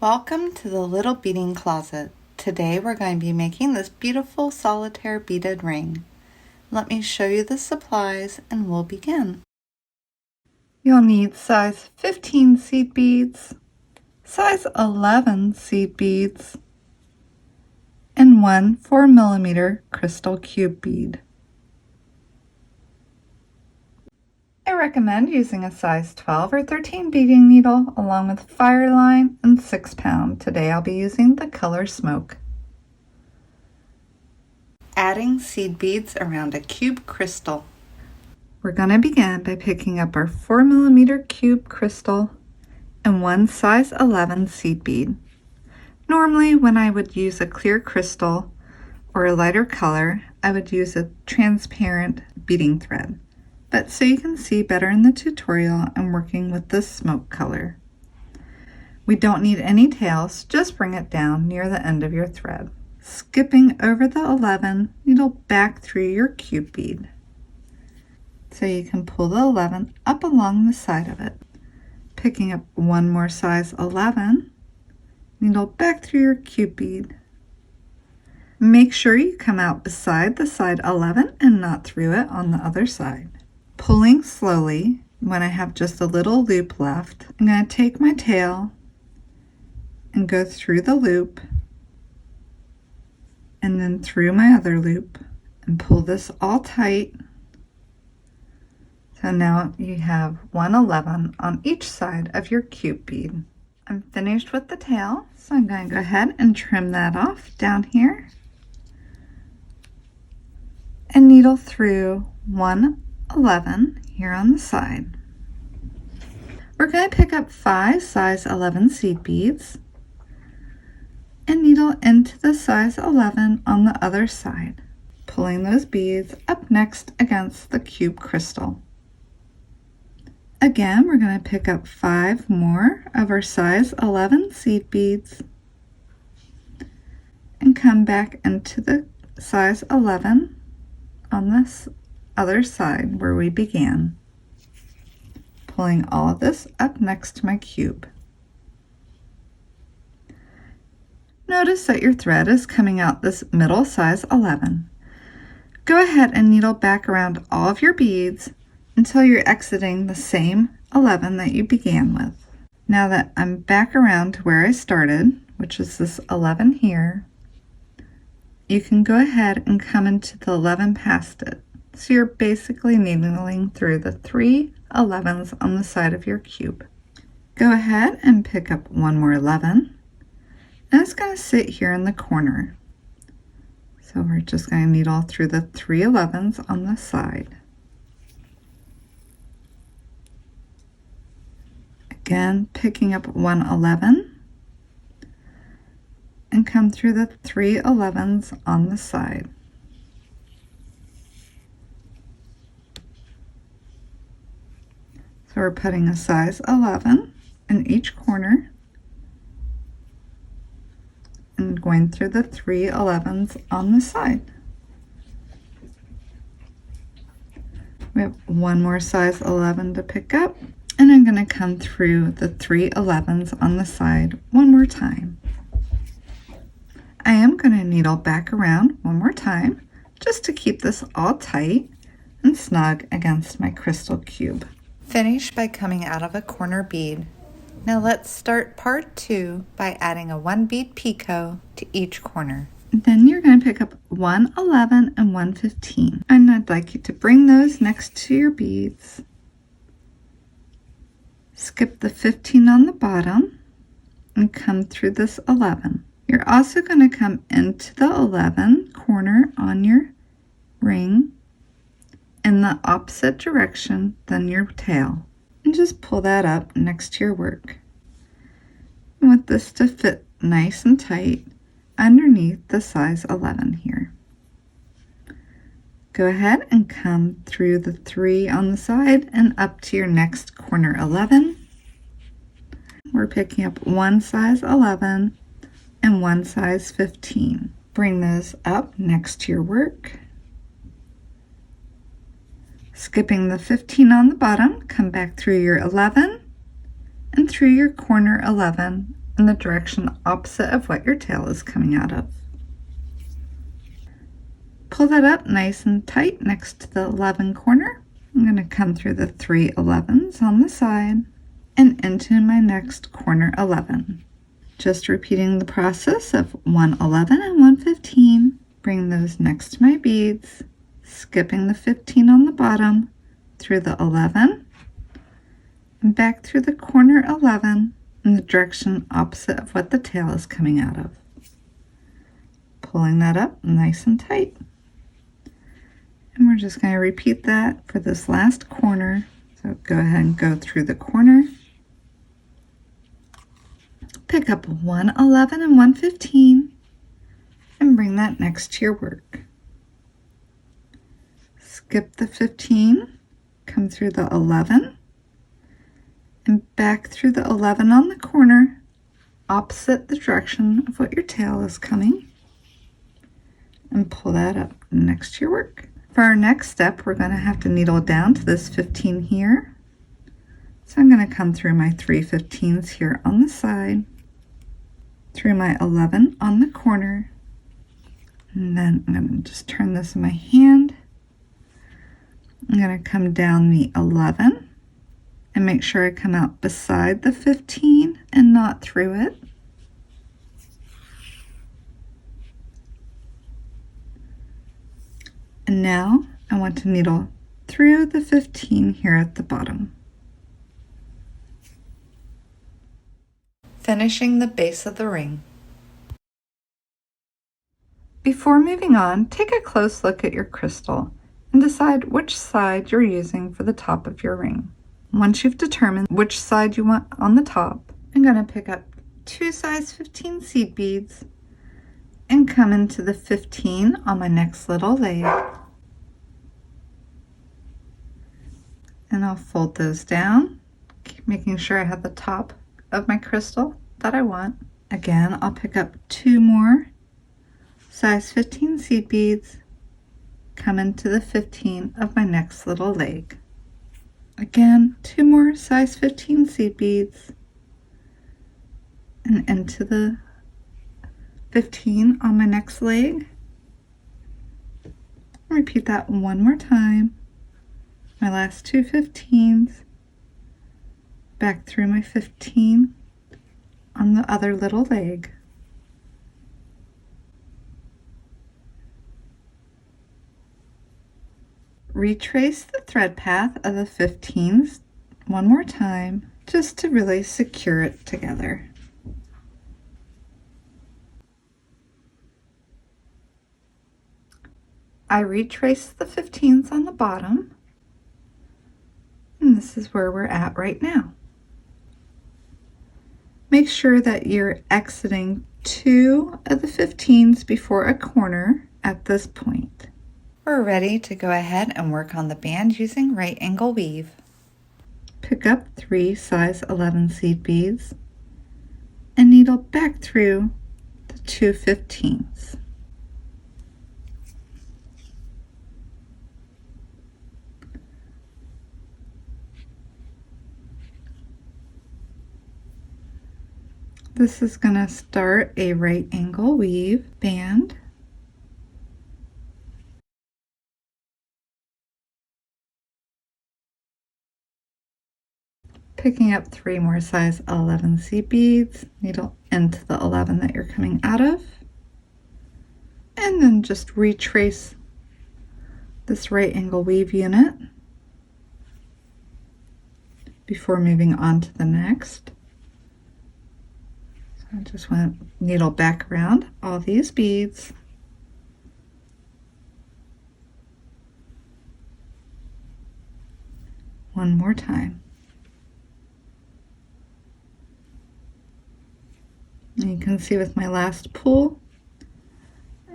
Welcome to the Little Beading Closet. Today we're going to be making this beautiful solitaire beaded ring. Let me show you the supplies and we'll begin. You'll need size 15 seed beads, size 11 seed beads, and one 4mm crystal cube bead. I recommend using a size 12 or 13 beading needle along with fire line and 6 pound. Today I'll be using the color smoke. Adding seed beads around a cube crystal. We're going to begin by picking up our 4mm cube crystal and one size 11 seed bead. Normally when I would use a clear crystal or a lighter color, I would use a transparent beading thread. But so you can see better in the tutorial, I'm working with this smoke color. We don't need any tails, just bring it down near the end of your thread. Skipping over the 11, needle back through your cube bead. So you can pull the 11 up along the side of it. Picking up one more size 11, needle back through your cube bead. Make sure you come out beside the side 11 and not through it on the other side. Pulling slowly, when I have just a little loop left, I'm going to take my tail and go through the loop and then through my other loop and pull this all tight. So now you have 111 on each side of your cube bead. I'm finished with the tail, so I'm going to go ahead and trim that off down here and needle through 111 here on the side. We're going to pick up 5 size 11 seed beads and needle into the size 11 on the other side, pulling those beads up next against the cube crystal. Again, we're going to pick up 5 more of our size 11 seed beads and come back into the size 11 on this other side where we began, pulling all of this up next to my cube. Notice that your thread is coming out this middle size 11. Go ahead and needle back around all of your beads until you're exiting the same 11 that you began with. Now that I'm back around to where I started, which is this 11 here, you can go ahead and come into the 11 past it. So you're basically needling through the 3 11s on the side of your cube. Go ahead and pick up one more 11, and it's going to sit here in the corner. So we're just going to needle through the 3 11s on the side. Again, picking up 1 11 and come through the 3 11s on the side. So we're putting a size 11 in each corner and going through the 3 11s on the side. We have one more size 11 to pick up, and I'm going to come through the 3 11s on the side one more time. I am going to needle back around one more time just to keep this all tight and snug against my crystal cube. Finish by coming out of a corner bead. Now let's start part 2 by adding a 1 bead picot to each corner. Then you're going to pick up 1 11 and 1 15, and I'd like you to bring those next to your beads. Skip the 15 on the bottom and come through this 11. You're also going to come into the 11 corner on your ring in the opposite direction than your tail, and just pull that up next to your work. I want this to fit nice and tight underneath the size 11 here. Go ahead and come through the 3 on the side and up to your next corner 11. We're picking up one size 11 and one size 15. Bring those up next to your work. Skipping the 15 on the bottom, come back through your 11 and through your corner 11 in the direction opposite of what your tail is coming out of. Pull that up nice and tight next to the 11 corner. I'm going to come through the 3 11s on the side and into my next corner 11. Just repeating the process of 1 11 and 1 15. Bring those next to my beads, skipping the 15 on the bottom through the 11 and back through the corner 11 in the direction opposite of what the tail is coming out of. Pulling that up nice and tight. And we're just going to repeat that for this last corner. So go ahead and go through the corner. Pick up 1 11 and 1 15 and bring that next to your work. Skip the 15, come through the 11 and back through the 11 on the corner, opposite the direction of what your tail is coming, and pull that up next to your work. For our next step, we're going to have to needle down to this 15 here. So I'm going to come through my 3 15s here on the side, through my 11 on the corner, and then I'm going to just turn this in my hand. I'm going to come down the 11 and make sure I come out beside the 15 and not through it. And now I want to needle through the 15 here at the bottom. Finishing the base of the ring. Before moving on, take a close look at your crystal and decide which side you're using for the top of your ring. Once you've determined which side you want on the top, I'm going to pick up 2 size 15 seed beads and come into the 15 on my next little leg. And I'll fold those down, making sure I have the top of my crystal that I want. Again, I'll pick up 2 more size 15 seed beads, come into the 15 of my next little leg. Again, 2 more size 15 seed beads and into the 15 on my next leg. Repeat that one more time. My last 2 15s, back through my 15 on the other little leg. Retrace the thread path of the 15s one more time just to really secure it together. I retrace the 15s on the bottom, and this is where we're at right now. Make sure that you're exiting 2 of the 15s before a corner at this point. We're ready to go ahead and work on the band using right angle weave. Pick up 3 size 11 seed beads and needle back through the 2 15s. This is going to start a right angle weave band. Picking up 3 more size 11 seed beads, needle into the 11 that you're coming out of, and then just retrace this right angle weave unit before moving on to the next. So I just want to needle back around all these beads. One more time. And you can see with my last pull,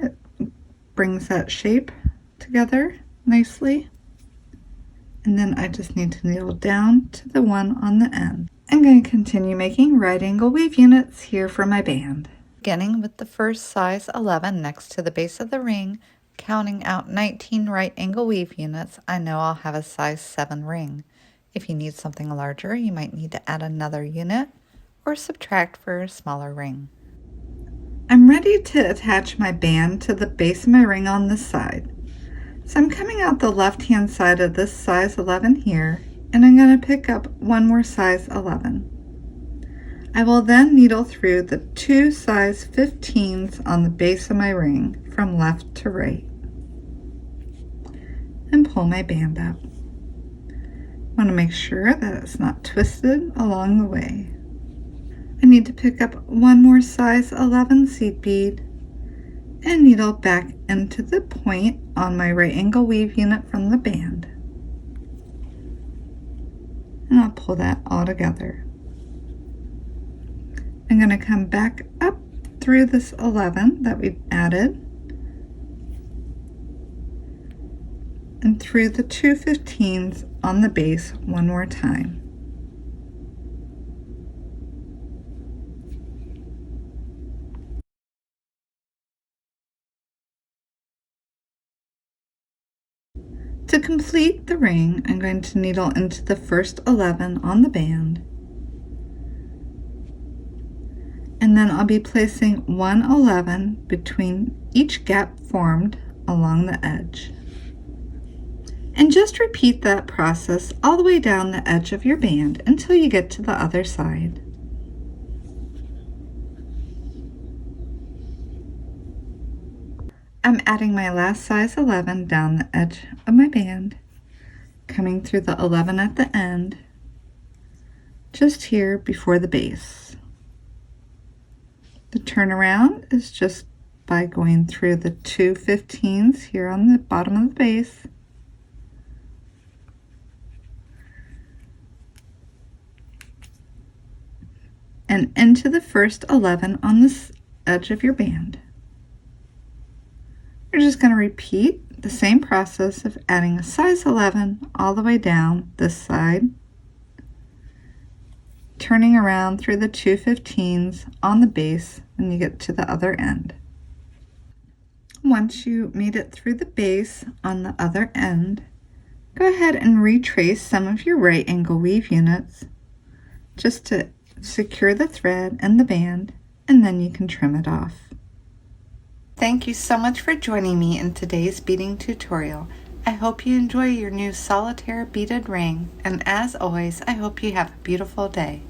it brings that shape together nicely. And then I just need to needle down to the one on the end. I'm going to continue making right angle weave units here for my band. Beginning with the first size 11 next to the base of the ring, counting out 19 right angle weave units, I know I'll have a size 7 ring. If you need something larger, you might need to add another unit or subtract for a smaller ring. I'm ready to attach my band to the base of my ring on this side. So I'm coming out the left-hand side of this size 11 here, and I'm going to pick up one more size 11. I will then needle through the 2 size 15s on the base of my ring from left to right and pull my band up. I want to make sure that it's not twisted along the way. I need to pick up one more size 11 seed bead and needle back into the point on my right angle weave unit from the band. And I'll pull that all together. I'm going to come back up through this 11 that we've added and through the 2 15s on the base one more time. To complete the ring, I'm going to needle into the first 11 on the band, and then I'll be placing one 11 between each gap formed along the edge. And just repeat that process all the way down the edge of your band until you get to the other side. I'm adding my last size 11 down the edge of my band, coming through the 11 at the end, just here before the base. The turnaround is just by going through the 2 15s here on the bottom of the base, and into the first 11 on this edge of your band. You're just going to repeat the same process of adding a size 11 all the way down this side, turning around through the 2 15s on the base when you get to the other end. Once you made it through the base on the other end, go ahead and retrace some of your right angle weave units just to secure the thread and the band, and then you can trim it off. Thank you so much for joining me in today's beading tutorial. I hope you enjoy your new solitaire beaded ring, and as always, I hope you have a beautiful day.